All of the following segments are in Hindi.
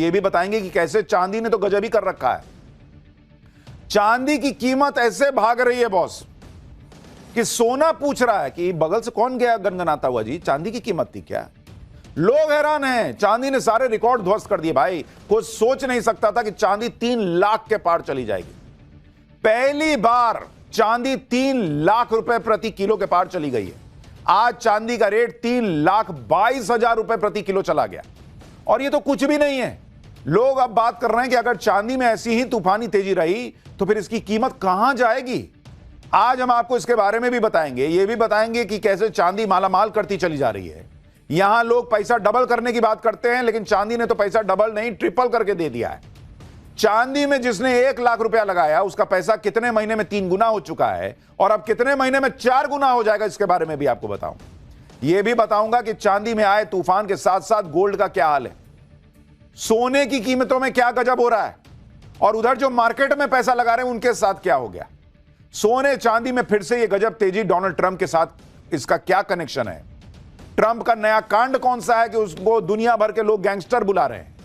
ये भी बताएंगे कि कैसे चांदी ने तो गजब ही कर रखा है। चांदी की कीमत ऐसे भाग रही है बॉस कि सोना पूछ रहा है कि बगल से कौन गया गनगनाता हुआ, जी चांदी की कीमत थी क्या। लोग हैरान हैं, चांदी ने सारे रिकॉर्ड ध्वस्त कर दिए भाई। कोई सोच नहीं सकता था कि चांदी 3 लाख के पार चली जाएगी। पहली बार चांदी 3 लाख रुपए प्रति किलो के पार चली गई है। आज चांदी का रेट 3,22,000 रुपए प्रति किलो चला गया। और ये तो कुछ भी नहीं है। लोग अब बात कर रहे हैं कि अगर चांदी में ऐसी ही तूफानी तेजी रही तो फिर इसकी कीमत कहां जाएगी। आज हम आपको इसके बारे में भी बताएंगे। ये भी बताएंगे कि कैसे चांदी मालामाल करती चली जा रही है। यहां लोग पैसा डबल करने की बात करते हैं, लेकिन चांदी ने तो पैसा डबल नहीं ट्रिपल करके दे दिया है। चांदी में जिसने 1 लाख रुपया लगाया उसका पैसा कितने महीने में 3 गुना हो चुका है और अब कितने महीने में 4 गुना हो जाएगा, इसके बारे में भी आपको बताऊं। यह भी बताऊंगा कि चांदी में आए तूफान के साथ साथ गोल्ड का क्या हाल है, सोने की कीमतों में क्या गजब हो रहा है और उधर जो मार्केट में पैसा लगा रहे हैं उनके साथ क्या हो गया। सोने चांदी में फिर से यह गजब तेजी, डोनाल्ड ट्रंप के साथ इसका क्या कनेक्शन है। ट्रंप का नया कांड कौन सा है कि उसको दुनिया भर के लोग गैंगस्टर बुला रहे हैं।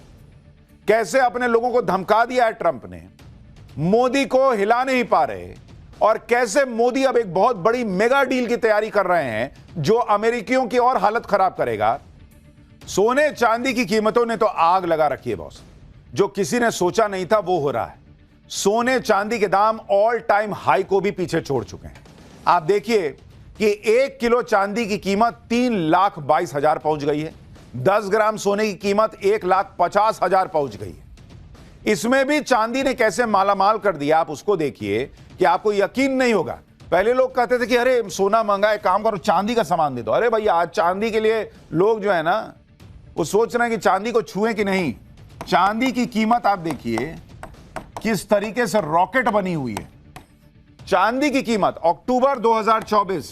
कैसे अपने लोगों को धमका दिया है ट्रंप ने, मोदी को हिला नहीं पा रहे, और कैसे मोदी अब एक बहुत बड़ी मेगा डील की तैयारी कर रहे हैं जो अमेरिकियों की और हालत खराब करेगा। सोने चांदी की कीमतों ने तो आग लगा रखी है बॉस। जो किसी ने सोचा नहीं था वो हो रहा है। सोने चांदी के दाम ऑल टाइम हाई को भी पीछे छोड़ चुके हैं। आप देखिए कि 1 किलो चांदी की कीमत 3,22,000 पहुंच गई है। 10 ग्राम सोने की कीमत 1,50,000 पहुंच गई है। इसमें भी चांदी ने कैसे मालामाल कर दिया, आप उसको देखिए कि आपको यकीन नहीं होगा। पहले लोग कहते थे कि अरे सोना महंगा है, काम करो चांदी का सामान दे दो। अरे भैया आज चांदी के लिए लोग जो है ना वो सोच रहे हैं कि चांदी को छुएं कि नहीं। चांदी की कीमत आप देखिए किस तरीके से रॉकेट बनी हुई है। चांदी की कीमत अक्टूबर 2024,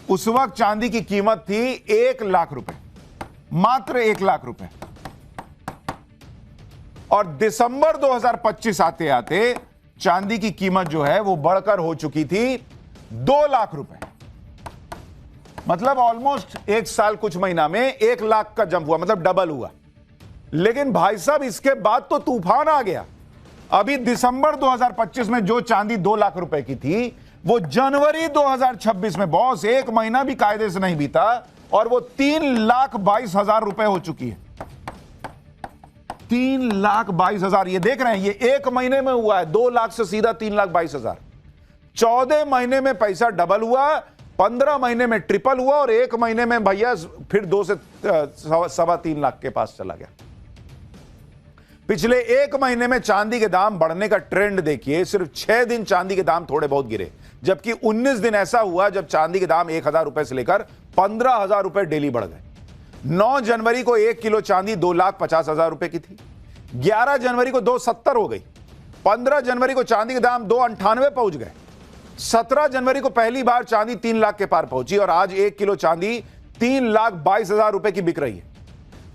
उस वक्त चांदी की कीमत थी 1 लाख रुपए, मात्र 1 लाख रुपए। और दिसंबर 2025 आते आते चांदी की कीमत जो है वो बढ़कर हो चुकी थी 2 लाख रुपए। मतलब ऑलमोस्ट 1 साल कुछ महीना में 1 लाख का जंप हुआ, मतलब डबल हुआ। लेकिन भाई साहब इसके बाद तो तूफान आ गया। अभी दिसंबर 2025 में जो चांदी 2 लाख रुपए की थी वो जनवरी 2026 में बॉस 1 महीना भी कायदे से नहीं बीता और वो 3,22,000 रुपए हो चुकी है। 3,22,000, ये देख रहे हैं, ये 1 महीने में हुआ है। 2 लाख से सीधा 3,22,000। 14 महीने में पैसा डबल हुआ, 15 महीने में ट्रिपल हुआ और 1 महीने में भैया फिर 2 से 3.25 लाख के पास चला गया। पिछले 1 महीने में चांदी के दाम बढ़ने का ट्रेंड देखिए। सिर्फ 6 दिन चांदी के दाम थोड़े बहुत गिरे, जबकि 19 दिन ऐसा हुआ जब चांदी के दाम 1,000 रुपए से लेकर 15,000 रुपए डेली बढ़ गए। 9 जनवरी को 1 किलो चांदी 2,50,000 रुपए की थी। 11 जनवरी को 2,70 हो गई। 15 जनवरी को चांदी के दाम 2,98 पहुंच गए। 17 जनवरी को पहली बार चांदी 3 लाख के पार पहुंची और आज 1 किलो चांदी 3,22,000 रुपए की बिक रही है।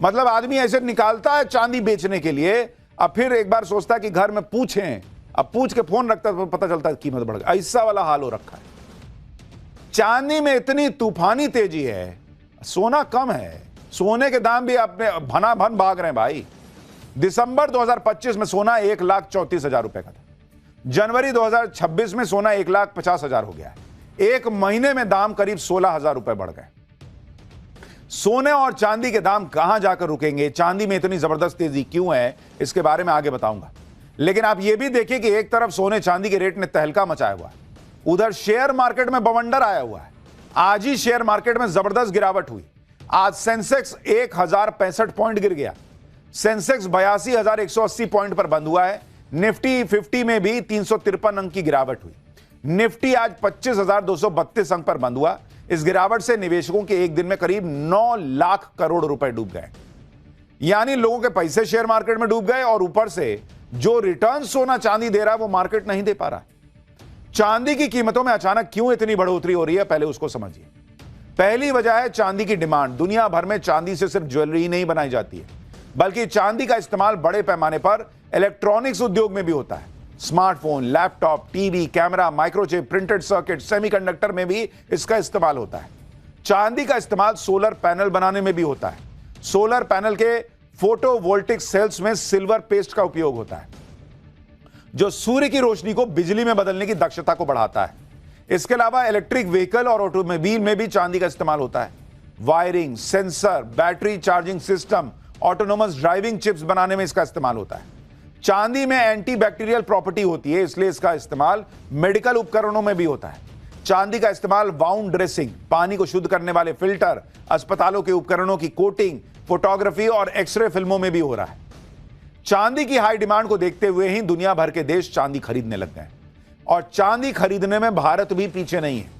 मतलब आदमी ऐसे निकालता है चांदी बेचने के लिए, अब फिर एक बार सोचता है कि घर में पूछें, अब पूछ के फोन रखता है, पता चलता है कीमत बढ़ गई। ऐसा वाला हाल हो रखा है। चांदी में इतनी तूफानी तेजी है, सोना कम है। सोने के दाम भी अपने भना भन भाग रहे हैं भाई। दिसंबर 2025 में सोना 1,34,000 रुपए का था। जनवरी 2026 में सोना 1,50,000 हो गया है। 1 महीने में दाम करीब 16,000 रुपए बढ़ गए। सोने और चांदी के दाम कहां जाकर रुकेंगे, चांदी में इतनी जबरदस्त तेजी क्यों है, इसके बारे में आगे बताऊंगा। लेकिन आप यह भी देखिए कि एक तरफ सोने चांदी के रेट ने तहलका मचाया हुआ है, उधर शेयर मार्केट में बवंडर आया हुआ है। आज ही शेयर मार्केट में जबरदस्त गिरावट हुई। आज सेंसेक्स 1,065 पॉइंट गिर गया। सेंसेक्स 82,180 पॉइंट पर बंद हुआ है। निफ्टी 50 में भी 353 अंक की गिरावट हुई। निफ्टी आज 25,232 अंक पर बंद हुआ। इस गिरावट से निवेशकों के एक दिन में करीब 9 लाख करोड़ रुपए डूब गए। यानी लोगों के पैसे शेयर मार्केट में डूब गए और ऊपर से जो रिटर्न सोना चांदी दे रहा है वो मार्केट नहीं दे पा रहा। चांदी की कीमतों में अचानक क्यों इतनी बढ़ोतरी हो रही है, पहले उसको समझिए। पहली वजह है चांदी की डिमांड। दुनिया भर में चांदी से सिर्फ ज्वेलरी ही नहीं बनाई जाती है, बल्कि चांदी का इस्तेमाल बड़े पैमाने पर इलेक्ट्रॉनिक्स उद्योग में भी होता है। Smartphone, laptop, TV, camera, microchip, printed circuit, semiconductor में भी इसका इस्तेमाल होता है। चांदी का इस्तेमाल सोलर पैनल बनाने में भी होता है। सोलर पैनल के फोटोवोल्टिक सेल्स में सिल्वर पेस्ट का उपयोग होता है जो सूर्य की रोशनी को बिजली में बदलने की दक्षता को बढ़ाता है। इसके अलावा इलेक्ट्रिक व्हीकल और ऑटोमोबाइल में भी चांदी का इस्तेमाल होता है। Wiring, sensor, battery charging system, autonomous driving chips बनाने में इसका इस्तेमाल होता है। चांदी में एंटी बैक्टीरियल प्रॉपर्टी होती है, इसलिए इसका इस्तेमाल मेडिकल उपकरणों में भी होता है। चांदी का इस्तेमाल वाउंड ड्रेसिंग, पानी को शुद्ध करने वाले फिल्टर, अस्पतालों के उपकरणों की कोटिंग, फोटोग्राफी और एक्सरे फिल्मों में भी हो रहा है। चांदी की हाई डिमांड को देखते हुए ही दुनिया भर के देश चांदी खरीदने लग गए और चांदी खरीदने में भारत भी पीछे नहीं है।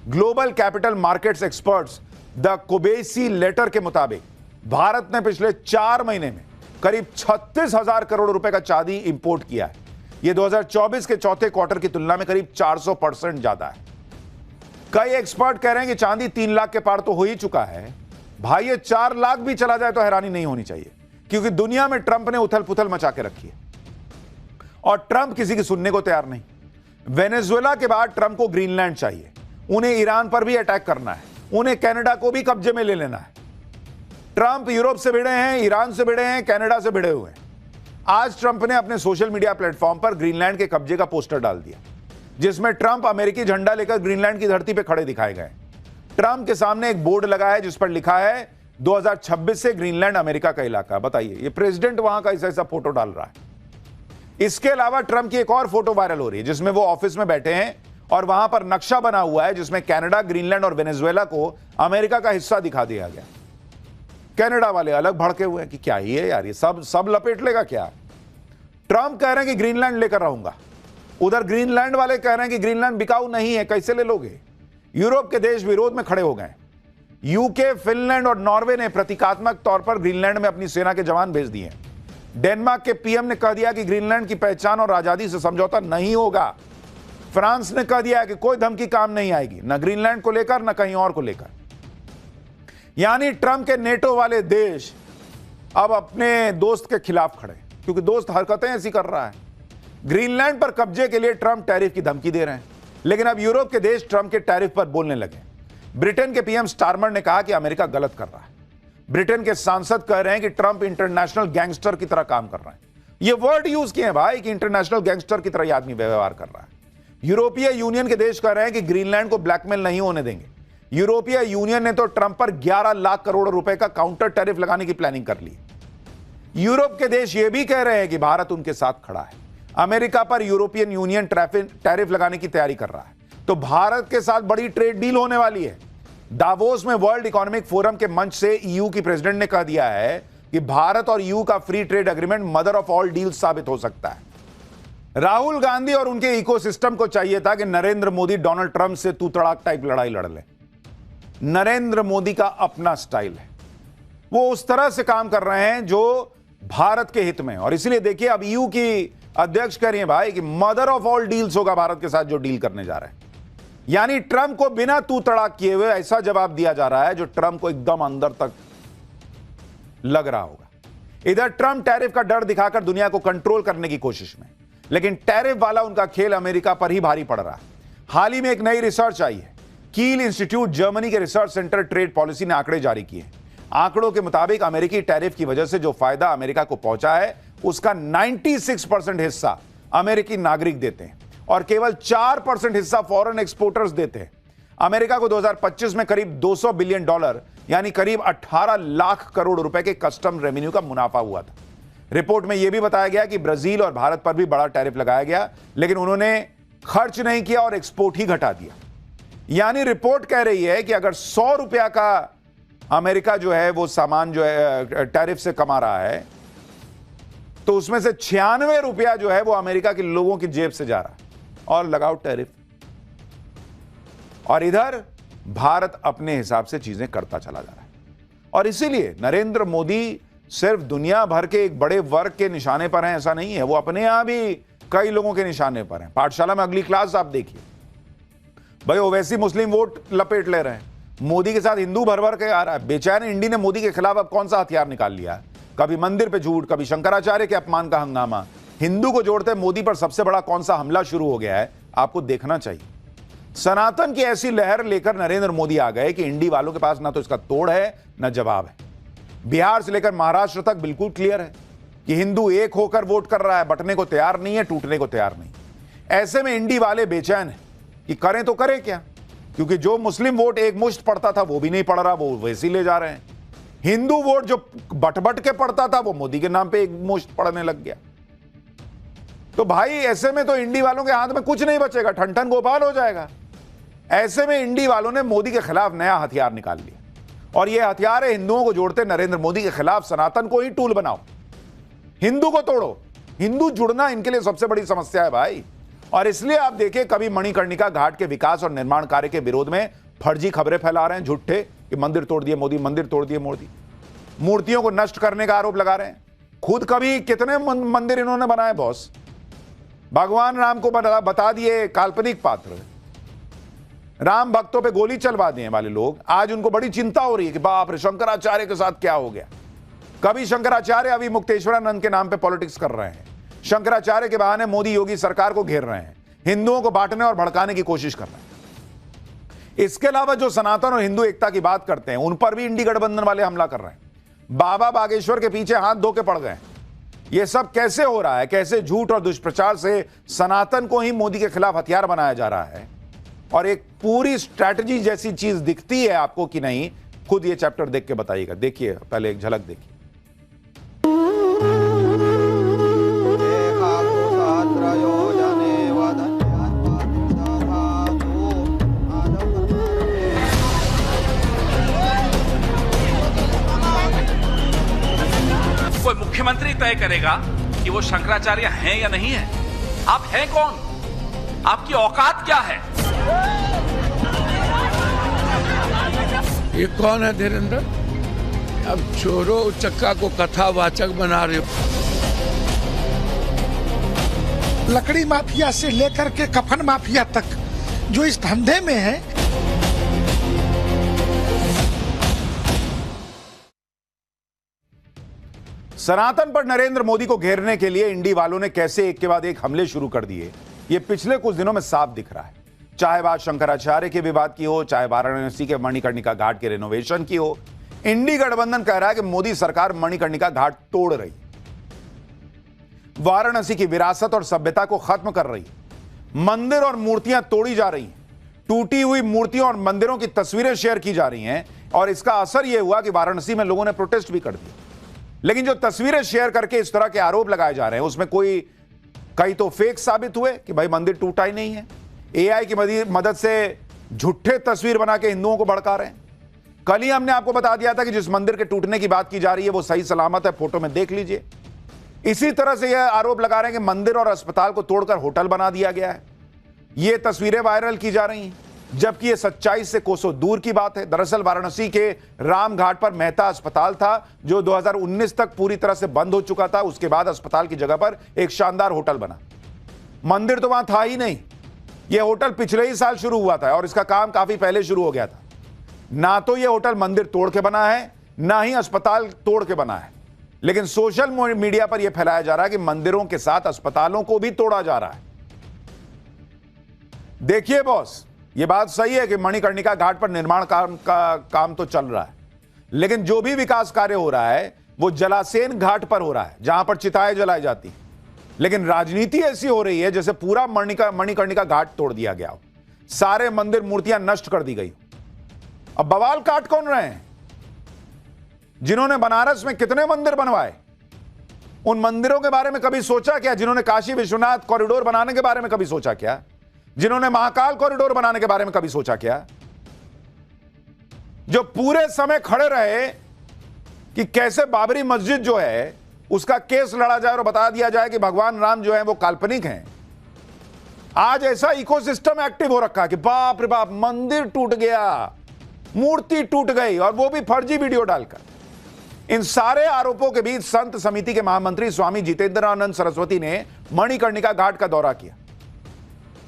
Global capital markets experts the Kobeissi Letter के मुताबिक भारत ने पिछले 4 महीने में करीब 36,000 करोड़ रुपए का चांदी इंपोर्ट किया है। यह 2024 के चौथे क्वार्टर की तुलना में करीब 400% ज्यादा है। कई एक्सपर्ट कह रहे हैं कि चांदी 3 लाख के पार तो हो ही चुका है। भाई ये 4 लाख भी चला जाए तो हैरानी नहीं होनी चाहिए, क्योंकि दुनिया में ट्रंप ने उथल पुथल मचा के रखी है और ट्रंप किसी की सुनने को तैयार नहीं। वेनेजुएला के बाद ट्रंप को ग्रीनलैंड चाहिए, उन्हें ईरान पर भी अटैक करना है, उन्हें कनाडा को भी कब्जे में ले लेना है। ट्रंप यूरोप से भिड़े हैं, ईरान से भिड़े हैं, कनाडा से भिड़े हुए हैं। आज ट्रंप ने अपने सोशल मीडिया प्लेटफॉर्म पर ग्रीनलैंड के कब्जे का पोस्टर डाल दिया, जिसमें ट्रंप अमेरिकी झंडा लेकर ग्रीनलैंड की धरती पर खड़े दिखाए गए। ट्रंप के सामने एक बोर्ड लगा है जिस पर लिखा है 2026 से ग्रीनलैंड अमेरिका का इलाका। बताइए, ये प्रेसिडेंट वहां का ऐसा फोटो डाल रहा है। इसके अलावा ट्रंप की एक और फोटो वायरल हो रही है जिसमें वो ऑफिस में बैठे हैं और वहां पर नक्शा बना हुआ है जिसमें कनाडा, ग्रीनलैंड और वेनेजुएला को अमेरिका का हिस्सा दिखा दिया गया। कनाडा वाले अलग भड़के हुए हैं कि क्या ही है यार, ये सब लपेट लेगा क्या। ट्रंप कह रहे हैं कि ग्रीनलैंड लेकर रहूंगा, उधर ग्रीनलैंड वाले कह रहे हैं कि ग्रीनलैंड बिकाऊ नहीं है, कैसे ले लोगे। यूरोप के देश विरोध में खड़े हो गए। यूके, फिनलैंड और नॉर्वे ने प्रतीकात्मक तौर पर ग्रीनलैंड में अपनी सेना के जवान भेज दिए। डेनमार्क के पीएम ने कह दिया कि ग्रीनलैंड की पहचान और आजादी से समझौता नहीं होगा। फ्रांस ने कह दिया कि कोई धमकी काम नहीं आएगी, न ग्रीनलैंड को लेकर न कहीं और को लेकर। यानी ट्रंप के नेटो वाले देश अब अपने दोस्त के खिलाफ खड़े, क्योंकि दोस्त हरकतें ऐसी कर रहा है। ग्रीनलैंड पर कब्जे के लिए ट्रंप टैरिफ की धमकी दे रहे हैं, लेकिन अब यूरोप के देश ट्रंप के टैरिफ पर बोलने लगे। ब्रिटेन के पीएम स्टारमर ने कहा कि अमेरिका गलत कर रहा है। ब्रिटेन के सांसद कह रहे हैं कि ट्रंप इंटरनेशनल गैंगस्टर की तरह काम कर रहा है। ये वर्ड यूज किए हैं भाई कि इंटरनेशनल गैंगस्टर की तरह आदमी व्यवहार कर रहा है। यूरोपीय यूनियन के देश कह रहे हैं कि ग्रीनलैंड को ब्लैकमेल नहीं होने देंगे। यूरोपीय यूनियन ने तो ट्रंप पर 11 लाख करोड़ रुपए का काउंटर टैरिफ लगाने की प्लानिंग कर ली। यूरोप के देश यह भी कह रहे हैं कि भारत उनके साथ खड़ा है। अमेरिका पर यूरोपियन यूनियन टैरिफ लगाने की तैयारी कर रहा है, तो भारत के साथ बड़ी ट्रेड डील होने वाली है। दावोस में वर्ल्ड इकोनॉमिक फोरम के मंच से ईयू की प्रेसिडेंट ने कह दिया है कि भारत और ईयू का free trade agreement mother of all deals साबित हो सकता है। राहुल गांधी और उनके इकोसिस्टम को चाहिए था कि नरेंद्र मोदी डोनाल्ड ट्रंप से तू तड़ाक टाइप लड़ाई लड़ ले। नरेंद्र मोदी का अपना स्टाइल है, वो उस तरह से काम कर रहे हैं जो भारत के हित में। और इसलिए देखिए, अब ईयू की अध्यक्ष कह रही है भाई कि मदर ऑफ ऑल डील्स होगा भारत के साथ जो डील करने जा रहे हैं। यानी ट्रंप को बिना तू तड़ाक किए हुए ऐसा जवाब दिया जा रहा है जो ट्रंप को एकदम अंदर तक लग रहा होगा। इधर ट्रंप टैरिफ का डर दिखाकर दुनिया को कंट्रोल करने की कोशिश में, लेकिन टैरिफ वाला उनका खेल अमेरिका पर ही भारी पड़ रहा है। हाल ही में एक नई रिसर्च आई है। कील इंस्टीट्यूट जर्मनी के रिसर्च सेंटर ट्रेड पॉलिसी ने आंकड़े जारी किए। आंकड़ों के मुताबिक अमेरिकी टैरिफ की वजह से जो फायदा अमेरिका को पहुंचा है उसका 96% हिस्सा अमेरिकी नागरिक देते हैं और केवल 4% हिस्सा फॉरेन एक्सपोर्टर्स देते हैं। अमेरिका को 2025 में करीब $200 बिलियन यानी करीब 18 लाख करोड़ रुपए के कस्टम रेवेन्यू का मुनाफा हुआ था। रिपोर्ट में यह भी बताया गया कि ब्राजील और भारत पर भी बड़ा टैरिफ लगाया गया, लेकिन उन्होंने खर्च नहीं किया और एक्सपोर्ट ही घटा दिया। यानी रिपोर्ट कह रही है कि अगर 100 रुपया का अमेरिका जो है वो सामान जो है टैरिफ से कमा रहा है, तो उसमें से 96 रुपया जो है वो अमेरिका के लोगों की जेब से जा रहा है और लगाओ टैरिफ। और इधर भारत अपने हिसाब से चीजें करता चला जा रहा है। और इसीलिए नरेंद्र मोदी सिर्फ दुनिया भर के एक बड़े वर्ग के निशाने पर हैं ऐसा नहीं है, वो अपने यहां भी कई लोगों के निशाने पर हैं। पाठशाला में अगली क्लास आप देखिए भाई, ओवैसी मुस्लिम वोट लपेट ले रहे हैं, मोदी के साथ हिंदू भर भर के आ रहा है। बेचैन इंडी ने मोदी के खिलाफ अब कौन सा हथियार निकाल लिया है, कभी मंदिर पे झूठ, कभी शंकराचार्य के अपमान का हंगामा। हिंदू को जोड़ते मोदी पर सबसे बड़ा कौन सा हमला शुरू हो गया है, आपको देखना चाहिए। सनातन की ऐसी लहर लेकर नरेंद्र मोदी आ गए कि इंडी वालों के पास ना तो इसका तोड़ है ना जवाब है। बिहार से लेकर महाराष्ट्र तक बिल्कुल क्लियर है कि हिंदू एक होकर वोट कर रहा है, बंटने को तैयार नहीं है, टूटने को तैयार नहीं। ऐसे में इंडी वाले बेचैन हैं कि करें तो करें क्या, क्योंकि जो मुस्लिम वोट एक मुश्त पड़ता था वो भी नहीं पड़ रहा, वो वैसे ही ले जा रहे हैं। हिंदू वोट जो बट के पड़ता था वो मोदी के नाम पे एक मुश्त पड़ने लग गया। तो भाई ऐसे में तो इंडी वालों के हाथ में कुछ नहीं बचेगा, ठन गोपाल हो जाएगा। ऐसे में इंडी वालों ने मोदी के खिलाफ नया हथियार निकाल लिया, और यह हथियार है हिंदुओं को जोड़ते नरेंद्र मोदी के खिलाफ सनातन को ही टूल बनाओ, हिंदू को तोड़ो। हिंदू जुड़ना इनके लिए सबसे बड़ी समस्या है भाई। और इसलिए आप देखिए, कभी मणिकर्णिका घाट के विकास और निर्माण कार्य के विरोध में फर्जी खबरें फैला रहे हैं झूठे कि मंदिर तोड़ दिए मोदी, मंदिर तोड़ दिए मोदी, मूर्तियों को नष्ट करने का आरोप लगा रहे हैं। खुद कभी कितने मंदिर इन्होंने बनाए बॉस, भगवान राम को बता दिए काल्पनिक पात्र, राम भक्तों पे गोली चलवा दिए वाले लोग। आज उनको बड़ी चिंता हो रही है कि बाप रे शंकराचार्य के साथ क्या हो गया। कभी शंकराचार्य अभी मुक्तेश्वरानंद के नाम पे पॉलिटिक्स कर रहे हैं, शंकराचार्य के बहाने मोदी योगी सरकार को घेर रहे हैं, हिंदुओं को बांटने और भड़काने की कोशिश कर रहे हैं। इसके अलावा जो सनातन और हिंदू एकता की बात करते हैं उन पर भी इंडी गठबंधन वाले हमला कर रहे हैं। बाबा बागेश्वर के पीछे हाथ धो के पड़ गए। यह सब कैसे हो रहा है, कैसे झूठ और दुष्प्रचार से सनातन को ही मोदी के खिलाफ हथियार बनाया जा रहा है, और एक पूरी स्ट्रैटेजी जैसी चीज दिखती है आपको कि नहीं, खुद ये चैप्टर देख के बताइएगा। देखिए पहले एक झलक देखिए। कोई मुख्यमंत्री तय करेगा कि वो शंकराचार्य हैं या नहीं है। आप हैं कौन, आपकी औकात क्या है? ये कौन है धीरेन्द्र? अब चोरों चक्का को कथावाचक बना रहे हो। लकड़ी माफिया से लेकर के कफन माफिया तक जो इस धंधे में है, सनातन पर नरेंद्र मोदी को घेरने के लिए इंडी वालों ने कैसे एक के बाद एक हमले शुरू कर दिए, ये पिछले कुछ दिनों में साफ दिख रहा है। चाहे बात शंकराचार्य के विवाद की हो, चाहे वाराणसी के मणिकर्णिका घाट के रेनोवेशन की हो, इंडी गठबंधन कह रहा है कि मोदी सरकार मणिकर्णिका घाट तोड़ रही, वाराणसी की विरासत और सभ्यता को खत्म कर रही, मंदिर और मूर्तियां तोड़ी जा रही हैं, टूटी हुई मूर्तियों और मंदिरों की तस्वीरें शेयर की जा रही हैं, और इसका असर यह हुआ कि वाराणसी में लोगों ने प्रोटेस्ट भी कर दिया। लेकिन जो तस्वीरें शेयर करके इस तरह के आरोप लगाए जा रहे हैं उसमें कई तो फेक साबित हुए कि भाई मंदिर टूटा ही नहीं है, एआई की मदद से झूठे तस्वीर बना के हिंदुओं को भड़का रहे हैं। कल ही हमने आपको बता दिया था कि जिस मंदिर के टूटने की बात की जा रही है वो सही सलामत है, फोटो में देख लीजिए। इसी तरह से यह आरोप लगा रहे हैं कि मंदिर और अस्पताल को तोड़कर होटल बना दिया गया है। ये तस्वीरें वायरल की जा रही हैं, जबकि यह सच्चाई से कोसों दूर की बात है। दरअसल वाराणसी के राम घाट पर मेहता अस्पताल था जो 2019 तक पूरी तरह से बंद हो चुका था। उसके बाद अस्पताल की जगह पर एक शानदार होटल बना। मंदिर तो वहां था ही नहीं। यह होटल पिछले ही साल शुरू हुआ था और इसका काम काफी पहले शुरू हो गया था। ना तो यह होटल मंदिर तोड़ के बना है, ना ही अस्पताल तोड़ के बना है। लेकिन सोशल मीडिया पर यह फैलाया जा रहा है कि मंदिरों के साथ अस्पतालों को भी तोड़ा जा रहा है। देखिए बॉस, यह बात सही है कि मणिकर्णिका घाट पर निर्माण काम तो चल रहा है, लेकिन जो भी विकास कार्य हो रहा है वो जलासेन घाट पर हो रहा है जहां पर चिताएं जलाई जाती। लेकिन राजनीति ऐसी हो रही है जैसे पूरा मणिकर्णिका घाट तोड़ दिया गया हो, सारे मंदिर मूर्तियां नष्ट कर दी गई। अब बवाल काट कौन रहे हैं? जिन्होंने बनारस में कितने मंदिर बनवाए, उन मंदिरों के बारे में कभी सोचा क्या? जिन्होंने काशी विश्वनाथ कॉरिडोर बनाने के बारे में कभी सोचा क्या? जिन्होंने महाकाल कॉरिडोर बनाने के बारे में कभी सोचा क्या? जो पूरे समय खड़े रहे कि कैसे बाबरी मस्जिद जो है उसका केस लड़ा जाए और बता दिया जाए कि भगवान राम जो है वो काल्पनिक हैं। आज ऐसा इकोसिस्टम एक्टिव हो रखा है कि बाप रे बाप, मंदिर टूट गया, मूर्ति टूट गई, और वो भी फर्जी वीडियो डालकर। इन सारे आरोपों के बीच संत समिति के महामंत्री स्वामी जितेंद्रानंद सरस्वती ने मणिकर्णिका घाट का दौरा किया,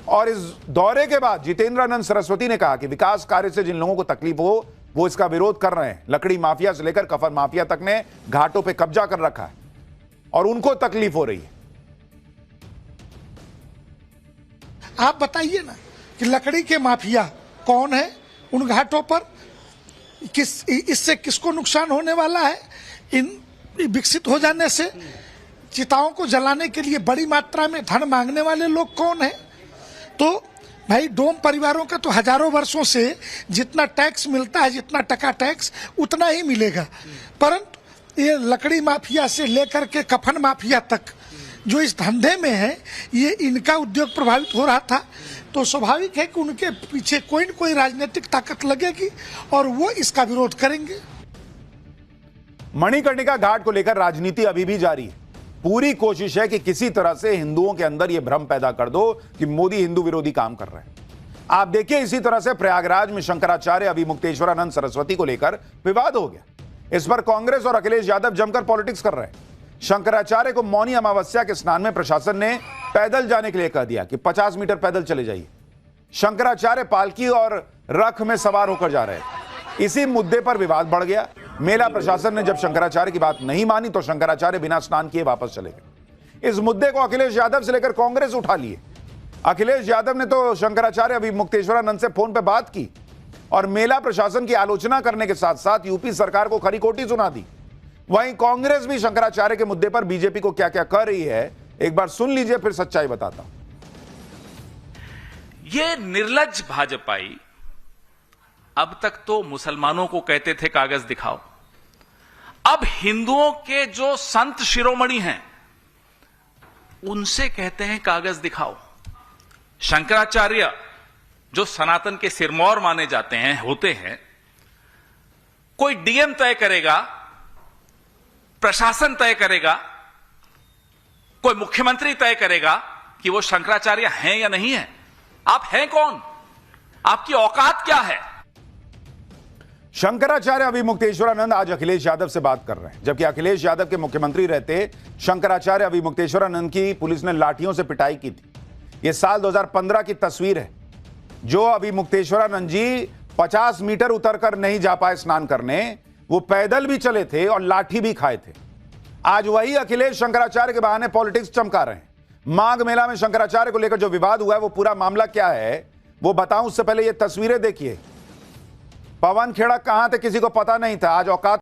और इस दौरे के बाद जितेंद्रानंद सरस्वती ने कहा कि विकास कार्य से जिन लोगों को तकलीफ हो वो इसका विरोध कर रहे हैं। लकड़ी माफिया से लेकर कफन माफिया तक ने घाटों पे कब्जा कर रखा है और उनको तकलीफ हो रही है। आप बताइए ना कि लकड़ी के माफिया कौन है उन घाटों पर? इससे किसको नुकसान होने वाला है? इन विकसित हो जाने से चिताओं को जलाने के लिए बड़ी मात्रा में धन मांगने वाले लोग कौन है? तो भाई डोम परिवारों का तो हजारों वर्षों से जितना टैक्स मिलता है, जितना टका टैक्स, उतना ही मिलेगा। परंतु ये लकड़ी माफिया से लेकर के कफन माफिया तक जो इस धंधे में है, ये इनका उद्योग प्रभावित हो रहा था। तो स्वाभाविक है कि उनके पीछे कोई न कोई राजनीतिक ताकत लगेगी और वो इसका विरोध करेंगे। मणिकर्णिका घाट को लेकर राजनीति अभी भी जारी है। पूरी कोशिश है कि किसी तरह से हिंदुओं के अंदर यह भ्रम पैदा कर दो कि मोदी हिंदू विरोधी काम कर रहे हैं। आप देखिए, इसी तरह से प्रयागराज में शंकराचार्य अभिमुक्तेश्वरानंद सरस्वती को लेकर विवाद हो गया। इस पर कांग्रेस और अखिलेश यादव जमकर पॉलिटिक्स कर रहे हैं। शंकराचार्य को मौनी अमावस्या के स्नान में प्रशासन ने पैदल जाने के लिए कह दिया कि 50 मीटर पैदल चले जाइए। शंकराचार्य पालकी और रथ में सवार होकर जा रहे थे। इसी मुद्दे पर विवाद बढ़ गया। मेला प्रशासन ने जब शंकराचार्य की बात नहीं मानी तो शंकराचार्य बिना स्नान किए वापस चले गए। इस मुद्दे को अखिलेश यादव से लेकर कांग्रेस उठा लिए। अखिलेश यादव ने तो शंकराचार्य अभिमुक्तेश्वरानंद से फोन पर बात की और मेला प्रशासन की आलोचना करने के साथ साथ यूपी सरकार को खरी खोटी सुना दी। वहीं कांग्रेस भी शंकराचार्य के मुद्दे पर बीजेपी को क्या क्या कर रही है, एक बार सुन लीजिए, फिर सच्चाई बताता हूं। ये निर्लज्ज भाजपाई अब तक तो मुसलमानों को कहते थे कागज दिखाओ, अब हिंदुओं के जो संत शिरोमणि हैं उनसे कहते हैं कागज दिखाओ। शंकराचार्य जो सनातन के सिरमौर माने जाते हैं, होते हैं, कोई डीएम तय करेगा, प्रशासन तय करेगा, कोई मुख्यमंत्री तय करेगा कि वो शंकराचार्य हैं या नहीं है। आप हैं कौन? आपकी औकात क्या है? शंकराचार्य अभिमुक्तेश्वरानंद आज अखिलेश यादव से बात कर रहे हैं। जबकि अखिलेश यादव के मुख्यमंत्री रहते शंकराचार्य अभिमुक्तेश्वरानंद की पुलिस ने लाठियों से पिटाई की थी। यह साल 2015 की तस्वीर है, जो अभिमुक्तेश्वरानंद जी 50 मीटर उतरकर नहीं जा पाए स्नान करने, वो पैदल भी चले थे और लाठी भी खाए थे। आज वही अखिलेश शंकराचार्य के बहाने पॉलिटिक्स चमका रहे हैं। माघ मेला में शंकराचार्य को लेकर जो विवाद हुआ है, वो पूरा मामला क्या है वो बताऊं उससे पहले ये तस्वीरें देखिए। पवन खेड़ा कहां थे किसी को पता नहीं था। आज औकात